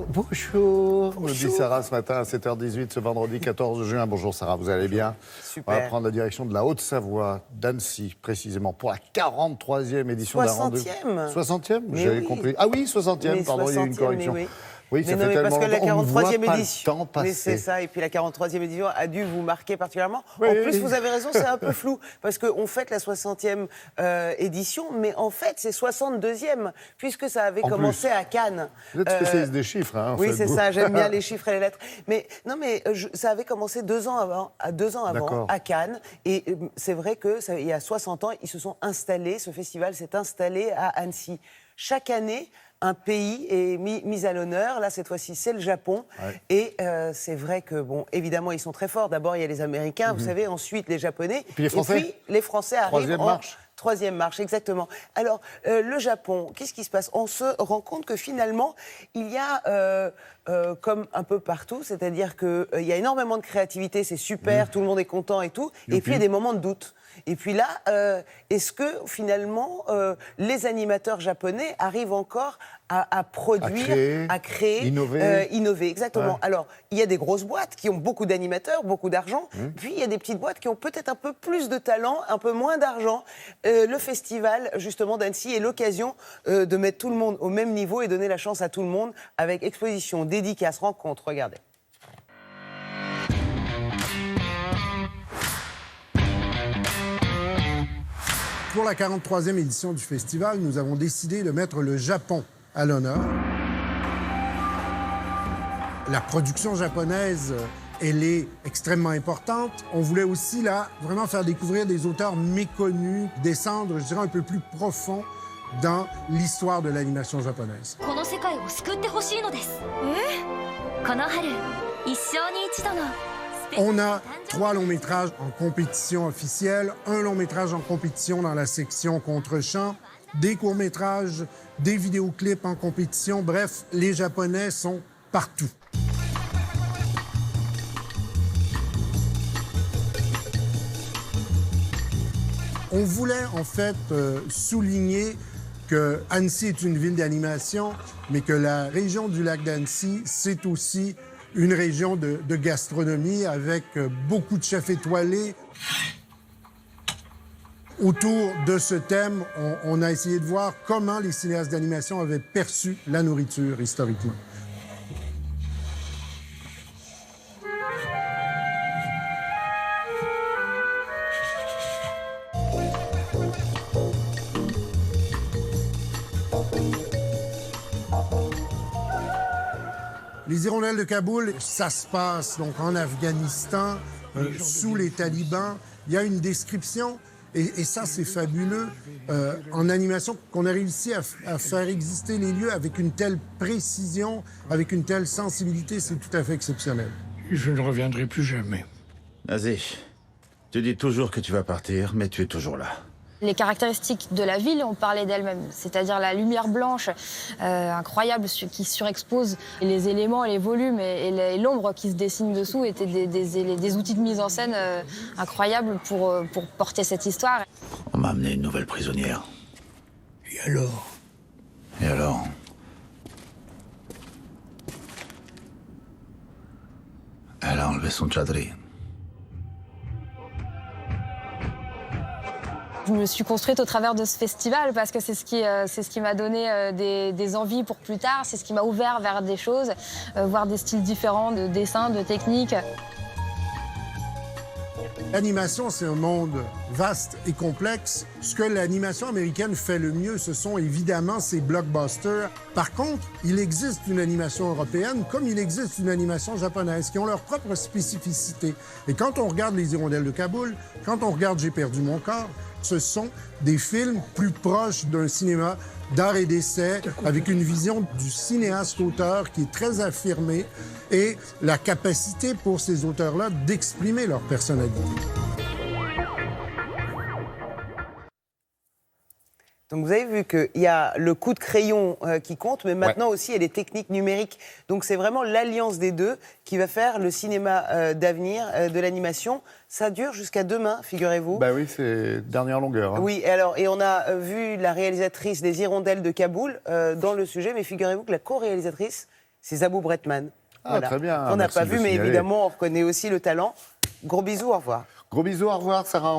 Bonjour, nous dit Sarah ce matin à 7h18, ce vendredi 14 juin. Bonjour Sarah, vous allez bien? Super. On va prendre la direction de la Haute-Savoie, d'Annecy, précisément, pour la 43e édition d'un rendez-vous. 60e 60e? Mais J'avais oui. compris. Ah oui, 60e, Mais pardon, il y a eu une 60e, correction. mais oui. Oui, Mais ça non, fait mais tellement parce que la longtemps, on ne voit 43e pas édition. le temps passer. Mais c'est ça, et puis la 43e édition a dû vous marquer particulièrement. Oui. En plus, vous avez raison, c'est un peu flou, parce qu'on fête la 60e édition, mais en fait, c'est 62e, puisque ça avait commencé à Cannes. Vous êtes spécialiste des chiffres, hein? Oui, c'est ça, j'aime bien les chiffres et les lettres. Mais non, mais ça avait commencé 2 ans avant, D'accord. à Cannes, et c'est vrai que il y a 60 ans, ils se sont installés, ce festival s'est installé à Annecy. Chaque année, un pays est mis à l'honneur. Là, cette fois-ci, c'est le Japon. Ouais. Et c'est vrai que, bon, évidemment, ils sont très forts. D'abord, il y a les Américains, vous savez, ensuite les Japonais. Et puis les Français. Et puis les Français arrivent Troisième marche. Troisième marche, exactement. Alors, le Japon, qu'est-ce qui se passe? On se rend compte que finalement, il y a, comme un peu partout, c'est-à-dire qu'il y a énormément de créativité, c'est super, tout le monde est content et tout. Youpi. Et puis, il y a des moments de doute. Et puis là, est-ce que finalement, les animateurs japonais arrivent encore à produire, à créer, innover, exactement. Ouais. Alors, il y a des grosses boîtes qui ont beaucoup d'animateurs, beaucoup d'argent, puis il y a des petites boîtes qui ont peut-être un peu plus de talent, un peu moins d'argent. Le festival, justement, d'Annecy est l'occasion de mettre tout le monde au même niveau et donner la chance à tout le monde avec exposition, dédicaces, rencontres. Regardez. Pour la 43e édition du festival, nous avons décidé de mettre le Japon à l'honneur. La production japonaise, elle est extrêmement importante. On voulait aussi, là, vraiment faire découvrir des auteurs méconnus, descendre, je dirais, un peu plus profond dans l'histoire de l'animation japonaise. On a 3 longs métrages en compétition officielle, un long métrage en compétition dans la section contre-champ, des courts métrages, des vidéoclips en compétition. Bref, les Japonais sont partout. On voulait en fait souligner que Annecy est une ville d'animation, mais que la région du lac d'Annecy, c'est aussi une région de gastronomie avec beaucoup de chefs étoilés. Autour de ce thème, on a essayé de voir comment les cinéastes d'animation avaient perçu la nourriture historiquement. Les Hirondelles de Kaboul, ça se passe donc en Afghanistan, sous les talibans. Il y a une description, et ça c'est fabuleux, en animation, qu'on a réussi à faire exister les lieux avec une telle précision, avec une telle sensibilité, c'est tout à fait exceptionnel. Je ne reviendrai plus jamais. Vas-y, tu dis toujours que tu vas partir, mais tu es toujours là. Les caractéristiques de la ville, on parlait d'elle-même, c'est-à-dire la lumière blanche incroyable qui surexpose les éléments, les volumes et l'ombre qui se dessine dessous étaient des outils de mise en scène incroyables pour porter cette histoire. On m'a amené une nouvelle prisonnière. Et alors? Et alors? Elle a enlevé son tchadri. Je me suis construite au travers de ce festival parce que c'est ce qui m'a donné des envies pour plus tard, c'est ce qui m'a ouvert vers des choses, voir des styles différents de dessin, de technique. L'animation, c'est un monde vaste et complexe. Ce que l'animation américaine fait le mieux, ce sont évidemment ses blockbusters. Par contre, il existe une animation européenne comme il existe une animation japonaise qui ont leur propre spécificité. Et quand on regarde Les Hirondelles de Kaboul, quand on regarde J'ai perdu mon corps, ce sont des films plus proches d'un cinéma d'art et d'essai, avec une vision du cinéaste-auteur qui est très affirmée et la capacité pour ces auteurs-là d'exprimer leur personnalité. Donc vous avez vu qu'il y a le coup de crayon qui compte, mais maintenant aussi il y a les techniques numériques. Donc c'est vraiment l'alliance des deux qui va faire le cinéma d'avenir, de l'animation. Ça dure jusqu'à demain, figurez-vous. Bah oui, c'est dernière longueur. Hein. Oui, et on a vu la réalisatrice des Hirondelles de Kaboul dans le sujet, mais figurez-vous que la co-réalisatrice, C'est Zabou Bretman. Ah, très bien. On n'a Merci pas de vu, le mais signaler. évidemment, on reconnaît aussi le talent. Gros bisous, au revoir. Gros bisous, au revoir, Sarah.